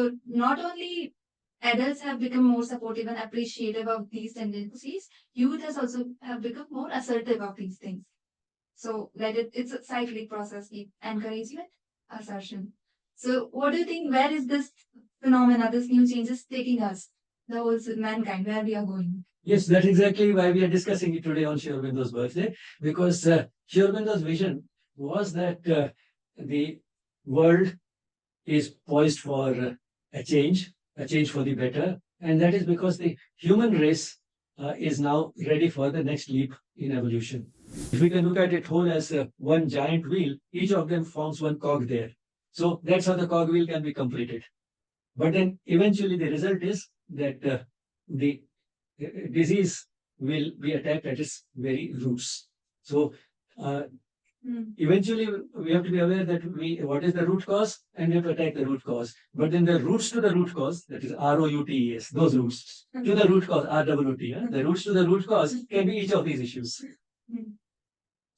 So not only adults have become more supportive and appreciative of these tendencies, youth has also have become more assertive of these things. So it's a cyclic process, encouragement, assertion. So what do you think? Where is this phenomena, this new changes taking us, the whole mankind, where we are going? Yes, that's exactly why we are discussing it today on Sri Aurobindo's birthday, because Sri Aurobindo's vision was that the world is poised for a change for the better, and that is because the human race is now ready for the next leap in evolution. If we can look at it whole as one giant wheel, each of them forms one cog there. So that's how the cog wheel can be completed. But then eventually the result is that the disease will be attacked at its very roots. So uh, eventually we have to be aware that what is the root cause, and we have to attack the root cause. But then the roots to the root cause, that is ROUTES, those roots to the root cause, ROOT, the roots to the root cause can be each of these issues.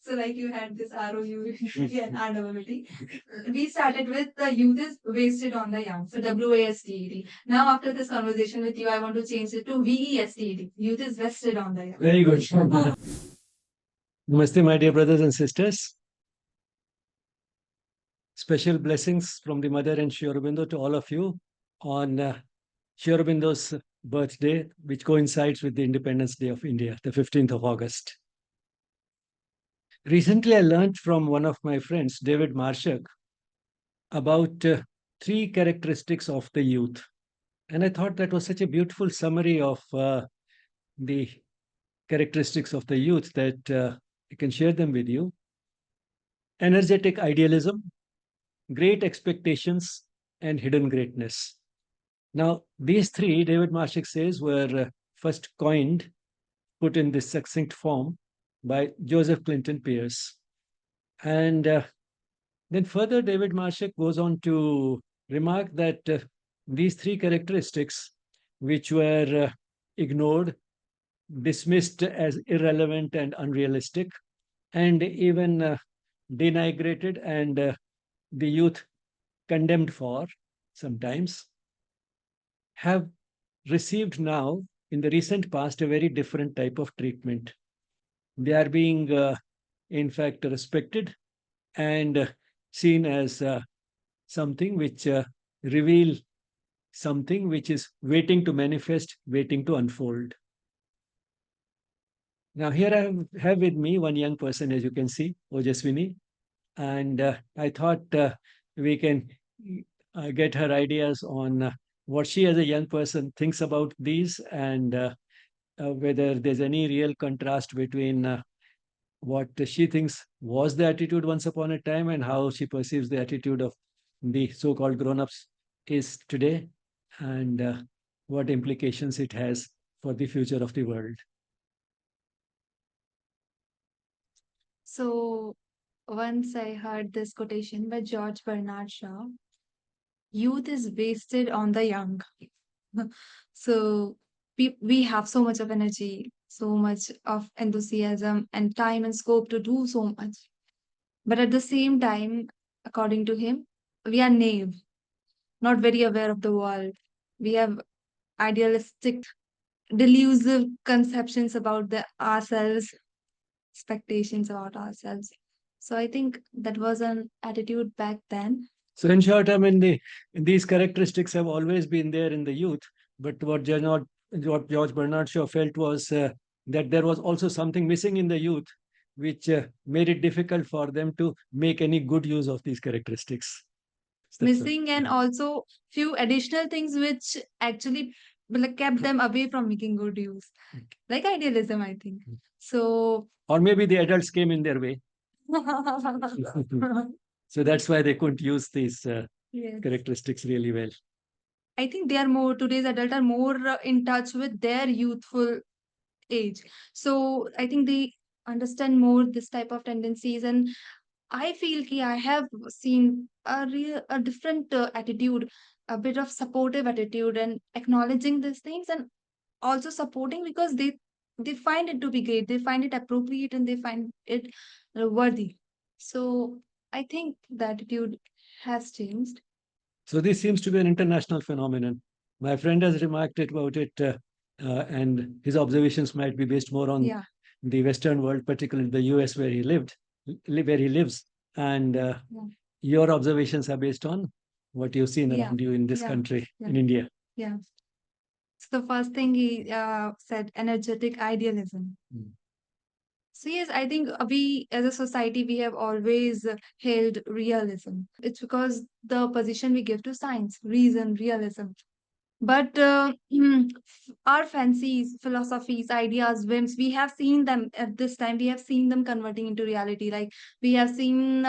So like you had this ROU and RWT. We started with the youth is wasted on the young. So WASTED. Now after this conversation with you, I want to change it to VESTED. Youth is vested on the young. Very good. Namaste, my dear brothers and sisters. Special blessings from the Mother and Sri Aurobindo to all of you on Sri Aurobindo's birthday, which coincides with the Independence Day of India, the 15th of August. Recently, I learned from one of my friends, David Marshak, about three characteristics of the youth. And I thought that was such a beautiful summary of the characteristics of the youth that I can share them with you. Energetic idealism, great expectations, and hidden greatness. Now, these three, David Marshak says, were first coined, put in this succinct form by Joseph Clinton Pearce. And then further, David Marshak goes on to remark that these three characteristics, which were ignored, dismissed as irrelevant and unrealistic, and even denigrated and the youth condemned for sometimes, have received now in the recent past a very different type of treatment. They are being, in fact, respected and seen as something which reveal something which is waiting to manifest, waiting to unfold. Now, here I have with me one young person, as you can see, Ojasvinee, and I thought we can get her ideas on what she as a young person thinks about these, and whether there's any real contrast between what she thinks was the attitude once upon a time and how she perceives the attitude of the so-called grown-ups is today, and what implications it has for the future of the world. So once I heard this quotation by George Bernard Shaw, youth is wasted on the young. So we have so much of energy, so much of enthusiasm and time and scope to do so much. But at the same time, according to him, we are naive, not very aware of the world. We have idealistic, delusive conceptions about ourselves, expectations about ourselves. So I think that was an attitude back then. So in short, I mean, these characteristics have always been there in the youth, but what George Bernard Shaw felt was that there was also something missing in the youth, which made it difficult for them to make any good use of these characteristics. Missing and also few additional things which actually kept them away from making good use, like idealism, I think. So or maybe the adults came in their way. So that's why they couldn't use these yes, characteristics really well. I think they are more, today's adults are more in touch with their youthful age. So I think they understand more this type of tendencies, and I feel ki I have seen a different attitude, a bit of supportive attitude, and acknowledging these things, and also supporting because they find it to be great, they find it appropriate, and they find it worthy. So I think the attitude has changed. So this seems to be an international phenomenon. My friend has remarked about it, and his observations might be based more on Yeah, the Western world, particularly the US where he where he lives, and yeah, your observations are based on what you've seen yeah, around you in this yeah, country, yeah, in India. yeah. So the first thing he said, energetic idealism. Mm. So yes, I think we as a society we have always held realism. It's because the position we give to science, reason, realism. But our fancies, philosophies, ideas, whims, we have seen them at this time. We have seen them converting into reality. Like we have seen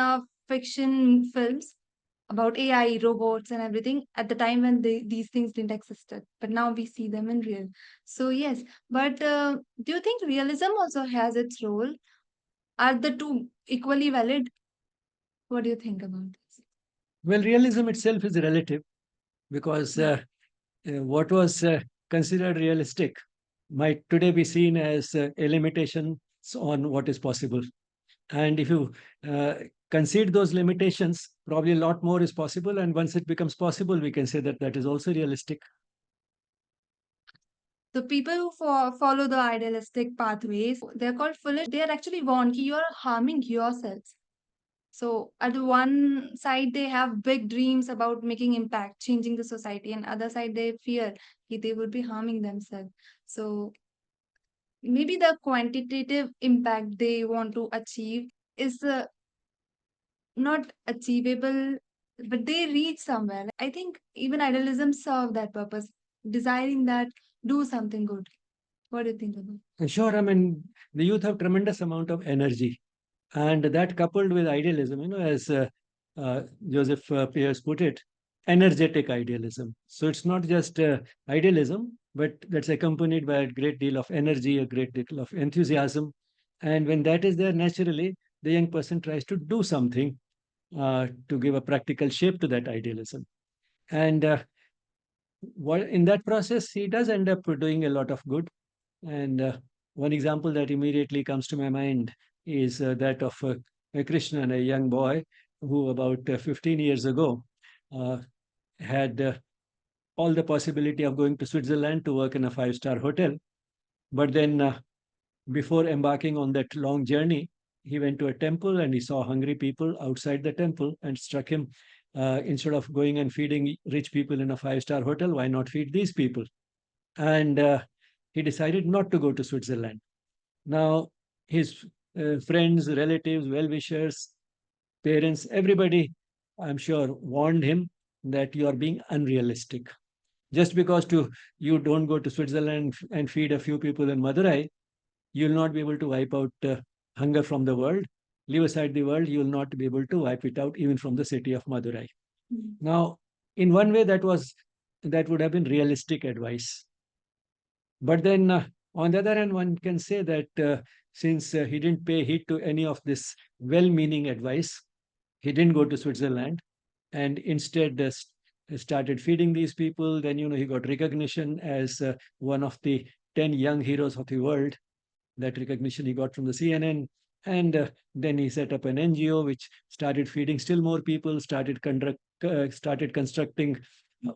fiction films about AI, robots, and everything at the time when these things didn't exist. But now we see them in real. So yes, but do you think realism also has its role? Are the two equally valid? What do you think about this? Well, realism itself is relative because what was considered realistic might today be seen as a limitation on what is possible. And if you uh, concede those limitations, probably a lot more is possible. And once it becomes possible, we can say that that is also realistic. The people who follow the idealistic pathways, they're called foolish. They are actually warned that you are harming yourselves. So at one side, they have big dreams about making impact, changing the society, and other side they fear that they would be harming themselves. So maybe the quantitative impact they want to achieve is not achievable, but they reach somewhere. I think even idealism serve that purpose, desiring that do something good. What do you think about? Sure, I mean, the youth have tremendous amount of energy. And that coupled with idealism, as Joseph Pearce put it, energetic idealism. So it's not just idealism, but that's accompanied by a great deal of energy, a great deal of enthusiasm. And when that is there, naturally, the young person tries to do something to give a practical shape to that idealism. And what in that process, he does end up doing a lot of good. And one example that immediately comes to my mind is that of a Krishnan, a young boy who about 15 years ago uh, had all the possibility of going to Switzerland to work in a five-star hotel. But then, before embarking on that long journey, he went to a temple and he saw hungry people outside the temple and struck him. Instead of going and feeding rich people in a five-star hotel, why not feed these people? And he decided not to go to Switzerland. Now, his friends, relatives, well wishers, parents, everybody, I'm sure, warned him that you are being unrealistic. Just because you don't go to Switzerland and feed a few people in Madurai, you'll not be able to wipe out hunger from the world. Leave aside the world, you'll not be able to wipe it out even from the city of Madurai. Mm. Now, in one way, that would have been realistic advice. But then, on the other hand, one can say that since he didn't pay heed to any of this well meaning advice, he didn't go to Switzerland and instead started feeding these people. Then, he got recognition as one of the 10 young heroes of the world. That recognition he got from the CNN. And then he set up an NGO which started feeding still more people, started constructing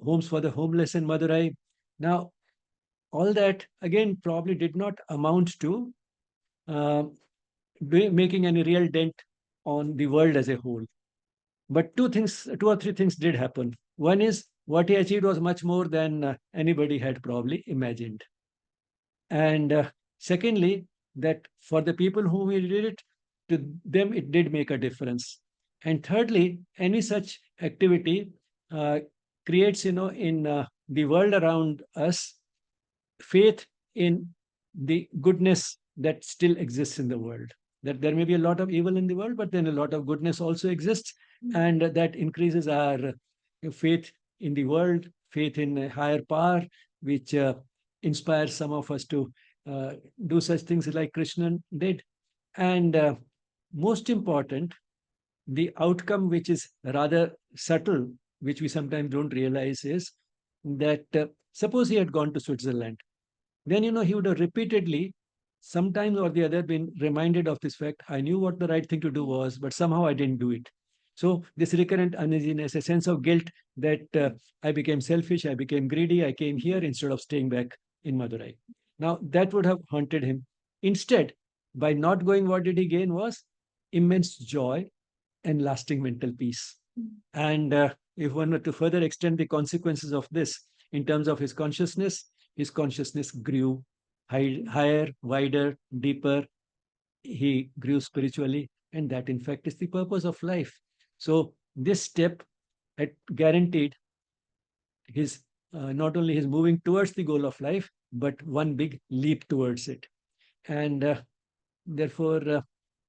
homes for the homeless in Madurai. Now, all that again probably did not amount to uh, making any real dent on the world as a whole. But two or three things did happen. One is what he achieved was much more than anybody had probably imagined. And secondly, that for the people whom he did it, to them it did make a difference. And thirdly, any such activity uh, creates, in the world around us, faith in the goodness that still exists in the world. That there may be a lot of evil in the world, but then a lot of goodness also exists. And that increases our faith in the world, faith in a higher power, which inspires some of us to uh, do such things like Krishnan did. And most important, the outcome, which is rather subtle, which we sometimes don't realize, is that suppose he had gone to Switzerland, then he would have repeatedly, sometimes or the other, been reminded of this fact. I knew what the right thing to do was, but somehow I didn't do it. So this recurrent uneasiness, a sense of guilt that I became selfish, I became greedy, I came here instead of staying back in Madurai. Now that would have haunted him. Instead, by not going, what did he gain was immense joy and lasting mental peace. And if one were to further extend the consequences of this in terms of his consciousness grew higher, wider, deeper. He grew spiritually, and that, in fact, is the purpose of life. So, this step had guaranteed his not only his moving towards the goal of life, but one big leap towards it. And therefore,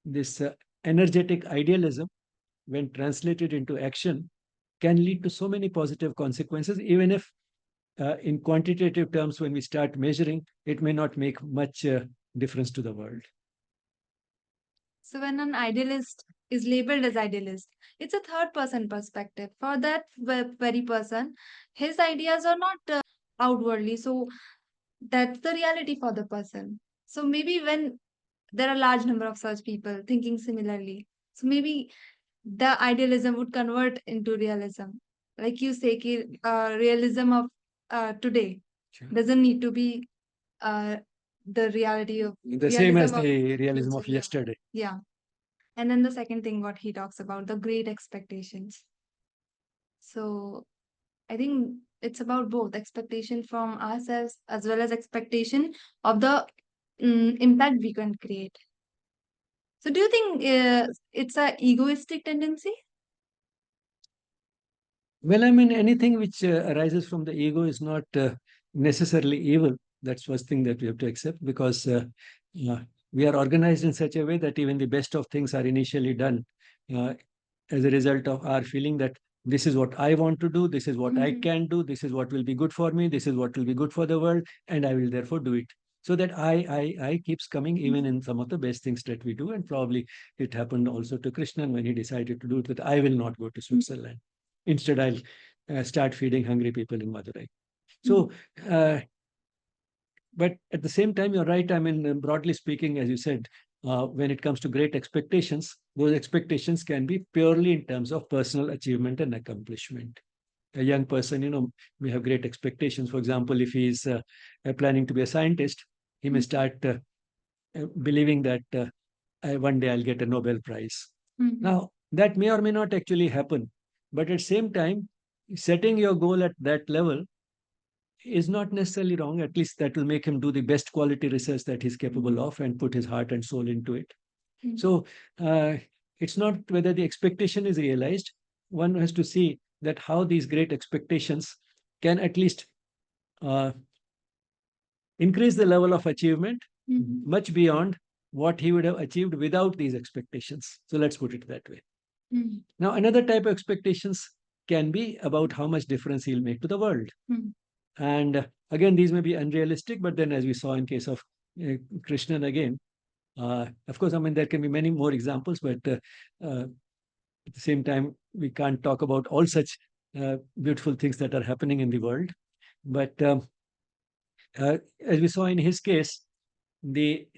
this energetic idealism, when translated into action, can lead to so many positive consequences, even if in quantitative terms, when we start measuring, it may not make much difference to the world. So when an idealist is labeled as idealist, it's a third person perspective. For that very person, his ideas are not outwardly. So that's the reality for the person. So maybe when there are large number of such people thinking similarly, so maybe the idealism would convert into realism. Like you say, realism of today Sure. doesn't need to be uh, the reality of The same as realism of the realism of future. Yeah. yesterday. Yeah. And then the second thing, what he talks about, the great expectations. So I think it's about both expectation from ourselves as well as expectation of the impact we can create. So do you think it's a egoistic tendency? Well, I mean, anything which arises from the ego is not necessarily evil. That's first thing that we have to accept, because uh, we are organized in such a way that even the best of things are initially done uh, as a result of our feeling that this is what I want to do, this is what I can do, this is what will be good for me, this is what will be good for the world, and I will therefore do it. So that I keeps coming even in some of the best things that we do, and probably it happened also to Krishnan when he decided to do it, that I will not go to Switzerland. Instead, I'll start feeding hungry people in Madurai. So, uh, but at the same time, you're right. I mean, broadly speaking, as you said, when it comes to great expectations, those expectations can be purely in terms of personal achievement and accomplishment. A young person, may have great expectations. For example, if he's planning to be a scientist, he may start believing that one day I'll get a Nobel Prize. Now, that may or may not actually happen. But at the same time, setting your goal at that level is not necessarily wrong. At least that will make him do the best quality research that he's capable of and put his heart and soul into it. So it's not whether the expectation is realized. One has to see that how these great expectations can at least uh, increase the level of achievement much beyond what he would have achieved without these expectations. So let's put it that way. Now, another type of expectations can be about how much difference he'll make to the world. And again, these may be unrealistic, but then as we saw in case of Krishnan again, of course, I mean, there can be many more examples, but at the same time, we can't talk about all such beautiful things that are happening in the world. But as we saw in his case, the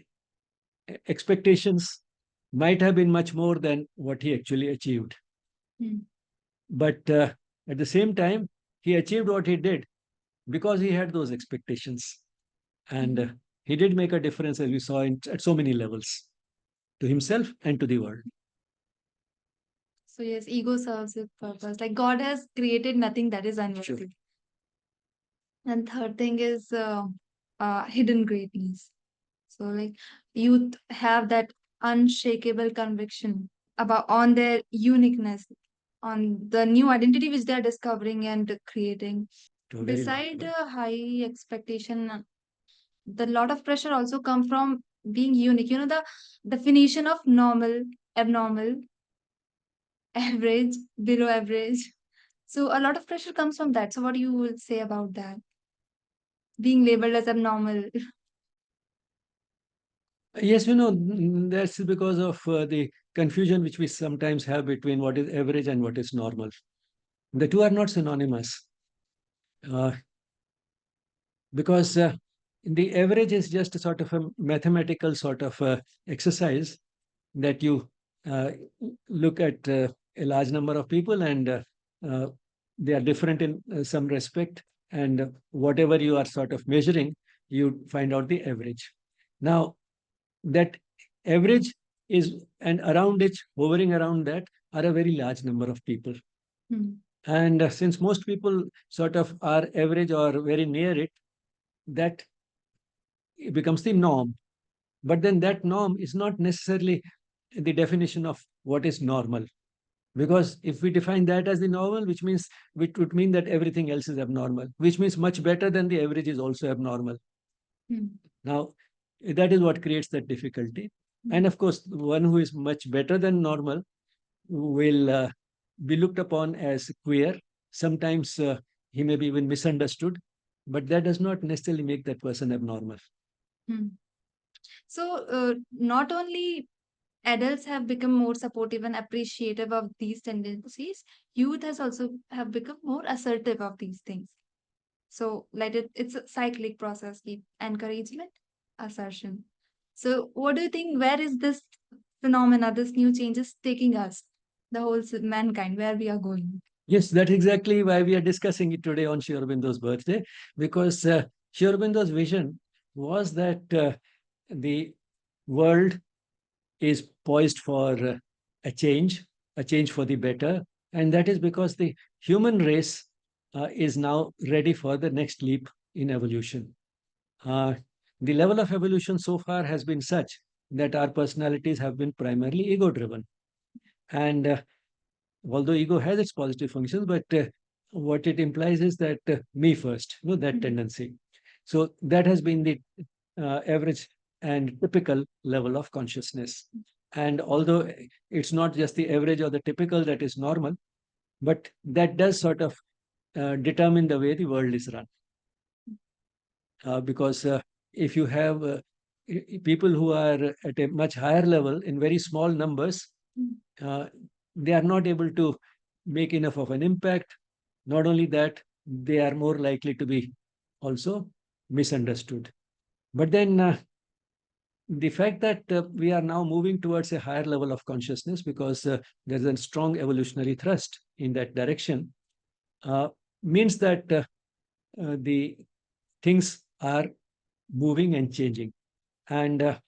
expectations might have been much more than what he actually achieved. But at the same time, he achieved what he did because he had those expectations. And he did make a difference, as we saw, at so many levels, to himself and to the world. So yes, ego serves its purpose. Like God has created nothing that is unworthy. Sure. And third thing is hidden greatness. So like youth have that unshakable conviction about on their uniqueness, on the new identity which they are discovering and creating. Beside high expectation, the lot of pressure also come from being unique. You know the definition of normal, abnormal, average, below average. So a lot of pressure comes from that. So what do you will say about that? Being labeled as abnormal. Yes, that's because of the confusion which we sometimes have between what is average and what is normal. The two are not synonymous. Because the average is just a sort of a mathematical sort of exercise that you uh, look at a large number of people, and uh, they are different in some respect. And whatever you are sort of measuring, you find out the average. Now, that average is, and around it, hovering around that, are a very large number of people. Hmm. And since most people sort of are average or very near it, that becomes the norm. But then that norm is not necessarily the definition of what is normal. Because if we define that as the normal, which would mean that everything else is abnormal, which means much better than the average is also abnormal. Hmm. Now, that is what creates that difficulty. And of course, one who is much better than normal will be looked upon as queer. Sometimes he may be even misunderstood, but that does not necessarily make that person abnormal. Hmm. So, not only adults have become more supportive and appreciative of these tendencies, youth has also have become more assertive of these things. So, like it's a cyclic process, keep encouragement, assertion. So, what do you think? Where is this phenomena, this new changes taking us, the whole mankind, where we are going? Yes, that's exactly why we are discussing it today on Sri Aurobindo's birthday, because Sri Aurobindo's vision was that the world is poised for a change for the better. And that is because the human race is now ready for the next leap in evolution. Uh, the level of evolution so far has been such that our personalities have been primarily ego driven. And although ego has its positive functions, but what it implies is that me first, that Mhm. tendency. So that has been the average and typical level of consciousness. And although it's not just the average or the typical that is normal, but that does sort of determine the way the world is run. Because if you have people who are at a much higher level in very small numbers, uh, they are not able to make enough of an impact. Not only that, they are more likely to be also misunderstood. But then the fact that we are now moving towards a higher level of consciousness because there's a strong evolutionary thrust in that direction uh, means that the things are moving and changing. And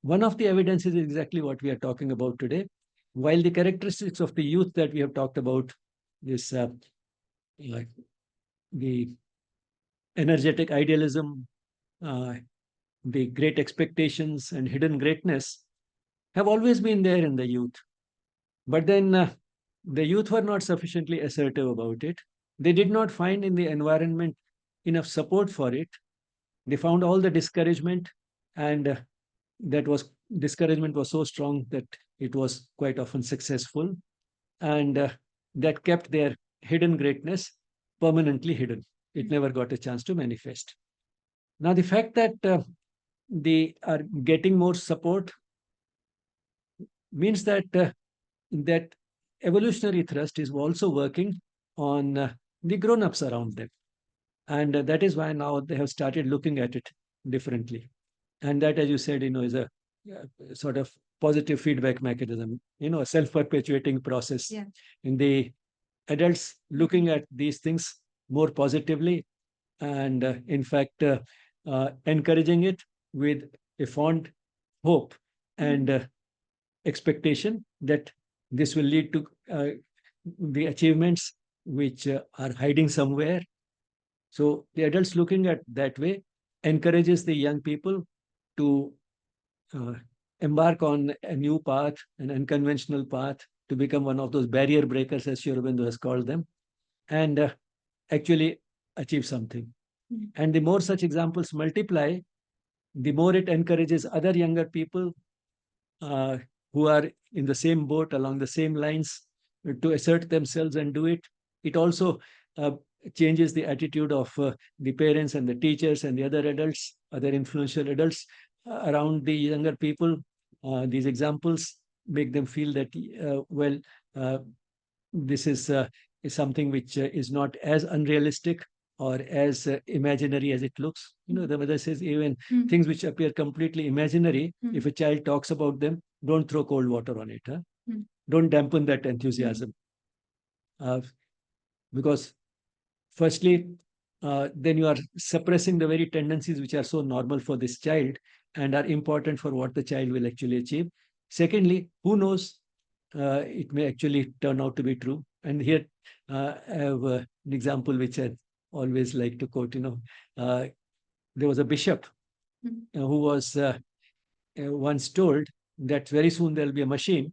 one of the evidences is exactly what we are talking about today. While the characteristics of the youth that we have talked about, this like the energetic idealism, uh, the great expectations, and hidden greatness, have always been there in the youth. But then the youth were not sufficiently assertive about it. They did not find in the environment enough support for it. They found all the discouragement, and that was discouragement was so strong that it was quite often successful, and that kept their hidden greatness permanently hidden. It never got a chance to manifest. Now, the fact that they are getting more support means that that evolutionary thrust is also working on the grown-ups around them, and that is why now they have started looking at it differently. And that, as you said, is a sort of positive feedback mechanism, a self-perpetuating process. Yeah. In the adults looking at these things more positively, and in fact encouraging it with a fond hope and expectation that this will lead to the achievements which are hiding somewhere. So the adults looking at that way encourages the young people to uh, embark on a new path, an unconventional path, to become one of those barrier breakers, as Sri Aurobindo has called them, and actually achieve something. Mhm. And the more such examples multiply, the more it encourages other younger people uh, who are in the same boat along the same lines to assert themselves and do it. It also uh, changes the attitude of the parents and the teachers and the other adults, other influential adults around the younger people. These examples make them feel that, well, uh, this is something which is not as unrealistic or as imaginary as it looks. The mother says even Mm. things which appear completely imaginary, Mm. if a child talks about them, don't throw cold water on it. Huh? Mm. don't dampen that enthusiasm. Uh, because firstly, then you are suppressing the very tendencies which are so normal for this child and are important for what the child will actually achieve. Secondly, who knows, it may actually turn out to be true. And here I have an example which I always like to quote. There was a bishop who was once told that very soon there'll be a machine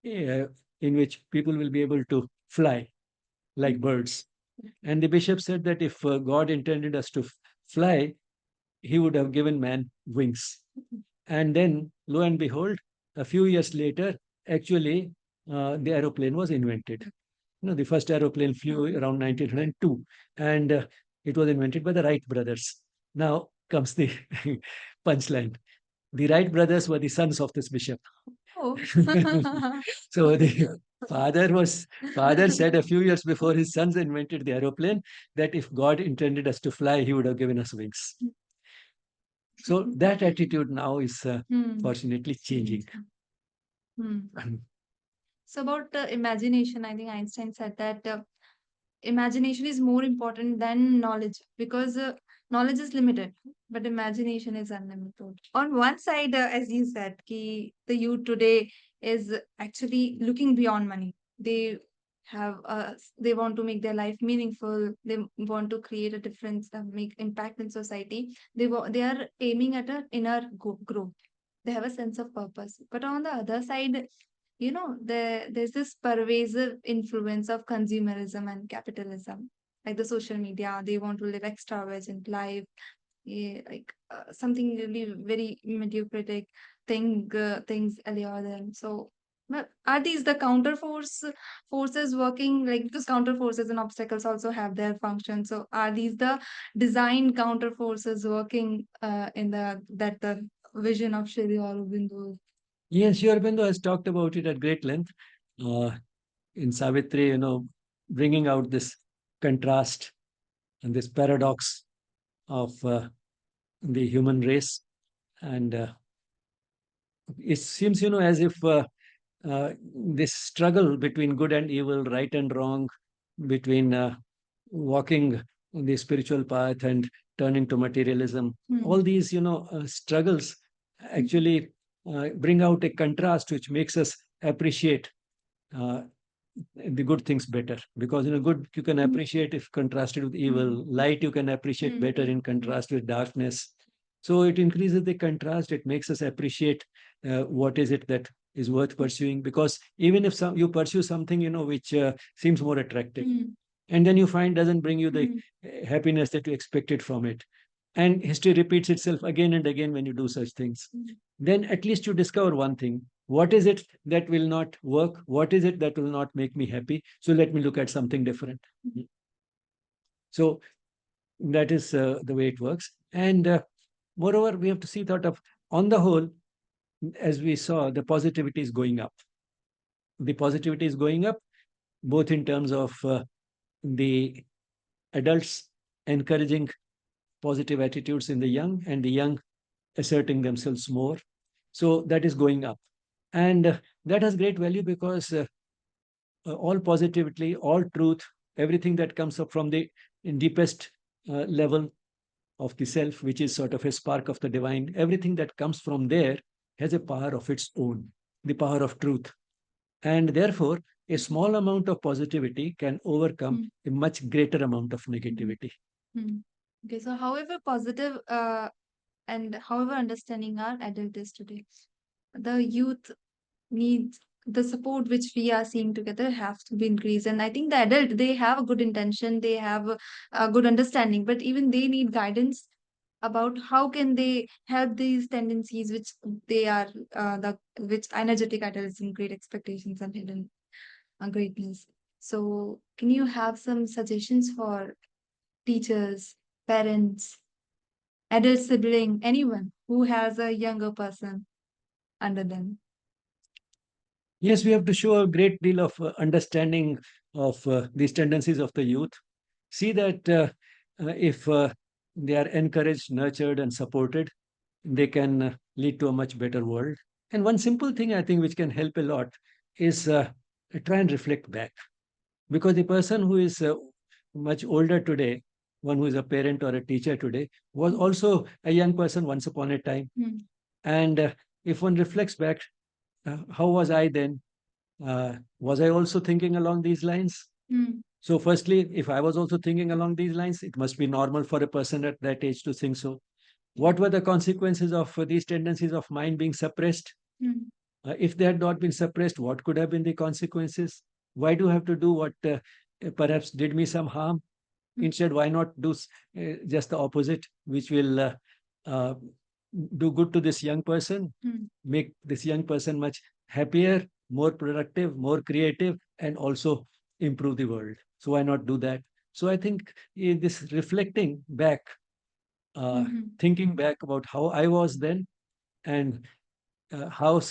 uh, in which people will be able to fly like birds. And the bishop said that if God intended us to fly, he would have given man wings. And then, lo and behold, a few years later, actually, the aeroplane was invented. The first aeroplane flew around 1902, and it was invented by the Wright brothers. Now comes the punchline. The Wright brothers were the sons of this bishop. Oh. So the father said a few years before his sons invented the aeroplane that if God intended us to fly, he would have given us wings. So that attitude now is fortunately changing. So about imagination, I think Einstein said that imagination is more important than knowledge because knowledge is limited, but imagination is unlimited. On one side, as you said, the youth today is actually looking beyond money. They they want to make their life meaningful. They want to create a difference, make impact in society. They are aiming at an inner growth. They have a sense of purpose. But on the other side, there's this pervasive influence of consumerism and capitalism, like the social media. They want to live extravagant life, like something really very mediocre things allure them. So but are these the forces working, like, because counter forces and obstacles also have their function? So are these the design counter forces working in the vision of Shri Aurobindo? Yes, Aurobindo has talked about it at great length. In Savitri, bringing out this contrast and this paradox of the human race. And it seems, as if this struggle between good and evil, right and wrong, between walking the spiritual path and turning to materialism, all these, struggles actually bring out a contrast which makes us appreciate uh, the good things better, because good you can appreciate if contrasted with evil, light you can appreciate better in contrast with darkness. So it increases the contrast, it makes us appreciate what is it that is worth pursuing, because even if you pursue something which seems more attractive, and then you find doesn't bring you the happiness that you expected from it, and history repeats itself again and again when you do such things, then at least you discover one thing: what is it that will not work, what is it that will not make me happy, so let me look at something different. So that is the way it works. And moreover, we have to see thought of, on the whole, as we saw, the positivity is going up. The positivity is going up both in terms of the adults encouraging positive attitudes in the young, and the young asserting themselves more. So that is going up. And that has great value, because all positivity, all truth, everything that comes up from the deepest level of the self, which is sort of a spark of the divine, everything that comes from there has a power of its own, the power of truth. And therefore, a small amount of positivity can overcome a much greater amount of negativity. Okay, so however positive and however understanding our adult is today, the youth needs the support which we are seeing together have to be increased. And I think the adult, they have a good intention, they have a good understanding, but even they need guidance about how can they help these tendencies which they are the which energetic idealism, great expectations and hidden greatness. So can you have some suggestions for teachers, parents, adult sibling, anyone who has a younger person under them? Yes, we have to show a great deal of understanding of these tendencies of the youth. See that if they are encouraged, nurtured, and supported, they can lead to a much better world. And one simple thing I think which can help a lot is try and reflect back. Because the person who is much older today, one who is a parent or a teacher today, was also a young person once upon a time. And if one reflects back, how was I then? Was I also thinking along these lines? So, firstly, if I was also thinking along these lines, it must be normal for a person at that age to think so. What were the consequences of these tendencies of mine being suppressed? If they had not been suppressed, what could have been the consequences? Why do I have to do what perhaps did me some harm? Instead, why not do just the opposite, which will uh, do good to this young person, make this young person much happier, more productive, more creative, and also improve the world. So why not do that? So I think in this reflecting back, thinking back about how I was then, and how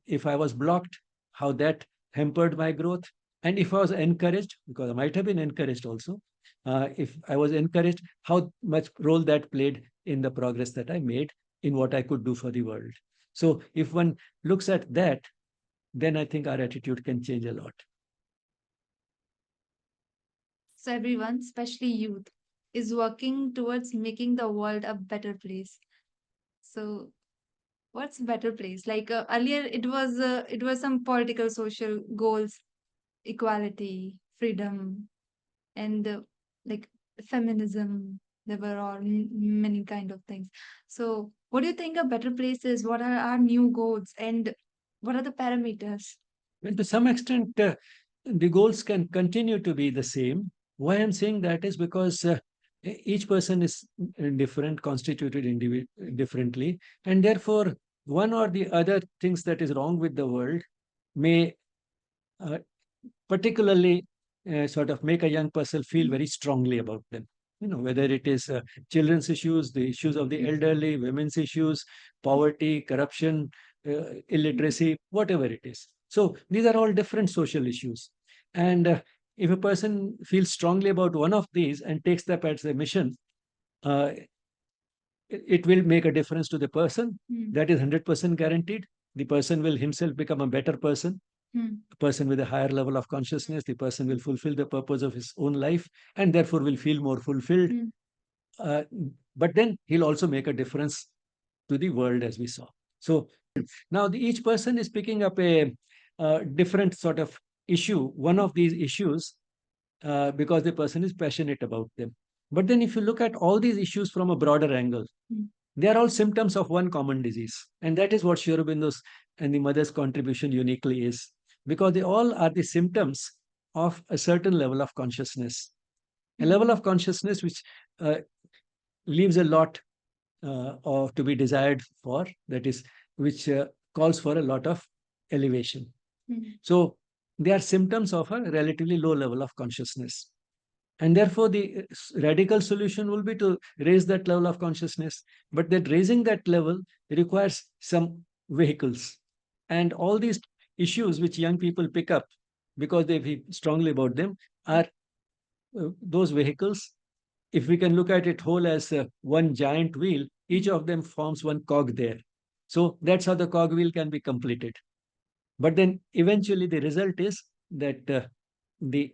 if I was blocked, how that hampered my growth, and if I was encouraged, because I might have been encouraged also, if I was encouraged, how much role that played in the progress that I made in what I could do for the world. So if one looks at that, then I think our attitude can change a lot. So everyone, especially youth, is working towards making the world a better place. So what's better place? Like earlier, it was some political, social goals, equality, freedom, and like feminism. There were all many kind of things. So what do you think a better place is? What are our new goals, and what are the parameters? Well, to some extent, the goals can continue to be the same. Why I'm saying that is because each person is different, constituted differently, and therefore, one or the other things that is wrong with the world may uh, particularly sort of make a young person feel very strongly about them. You know, whether it is children's issues, the issues of the elderly, women's issues, poverty, corruption, illiteracy, whatever it is. So these are all different social issues. And if a person feels strongly about one of these and takes that as a mission, uh, it will make a difference to the person. That is 100% guaranteed. The person will himself become a better person, a person with a higher level of consciousness. The person will fulfill the purpose of his own life and therefore will feel more fulfilled. Uh, but then he'll also make a difference to the world, as we saw. So now each person is picking up a different sort of issue, one of these issues, because the person is passionate about them. But then if you look at all these issues from a broader angle, they are all symptoms of one common disease. And that is what Sri Aurobindo's and the mother's contribution uniquely is, because they all are the symptoms of a certain level of consciousness, a level of consciousness which uh, leaves a lot of to be desired for, that is, which calls for a lot of elevation. So they are symptoms of a relatively low level of consciousness. And therefore, the radical solution will be to raise that level of consciousness. But that raising that level requires some vehicles. And all these issues which young people pick up because they feel strongly about them are those vehicles. If we can look at it whole as one giant wheel, each of them forms one cog there. So that's how the cog wheel can be completed. But then eventually the result is that the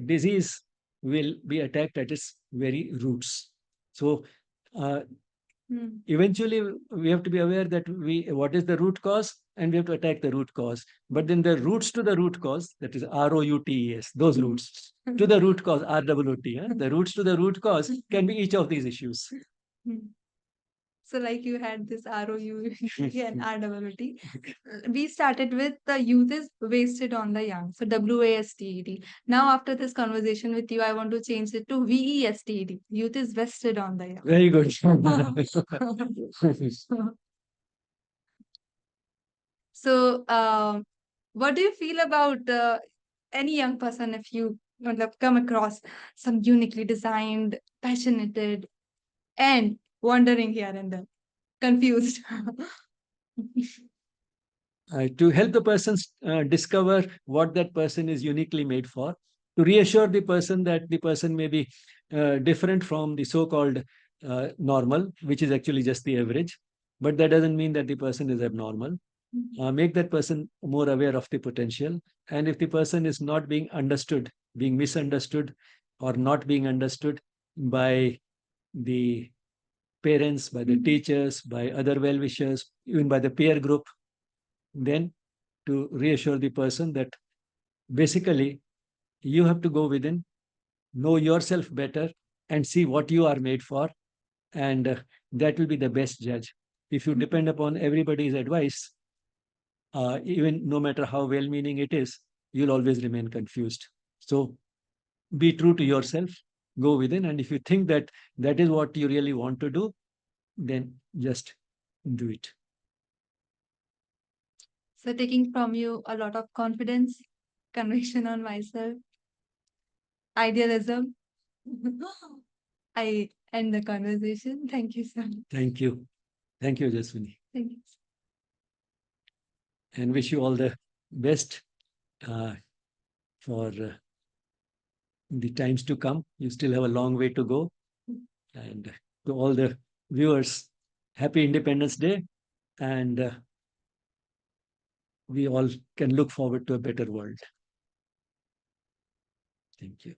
disease will be attacked at its very roots. So uh, eventually we have to be aware that what is the root cause, and we have to attack the root cause. But then the roots to the root cause, that is ROUTES, those roots to the root cause, RWT, the roots to the root cause can be each of these issues. So, like you had this ROU and RWT. We started with the youth is wasted on the young. So, WASTED. Now, after this conversation with you, I want to change it to VESTED. Youth is vested on the young. Very good. So, what do you feel about any young person if you come across some uniquely designed, passionate, and wandering here and there, confused? To help the person discover what that person is uniquely made for, to reassure the person that the person may be different from the so-called normal, which is actually just the average, but that doesn't mean that the person is abnormal. make that person more aware of the potential. And if the person is not being understood, being misunderstood, or not being understood by the parents, by the teachers, by other well wishers, even by the peer group, then to reassure the person that basically you have to go within, know yourself better, and see what you are made for. And that will be the best judge. If you depend upon everybody's advice, even no matter how well meaning it is, you'll always remain confused. So be true to yourself, go within. And if you think that that is what you really want to do, then just do it. So taking from you a lot of confidence, conviction on myself, idealism. I end the conversation. Thank you so much. Thank you. Thank you, Ojasvinee. Thank you. And wish you all the best uh, for the times to come. You still have a long way to go. And to all the viewers, happy Independence Day. And we all can look forward to a better world. Thank you.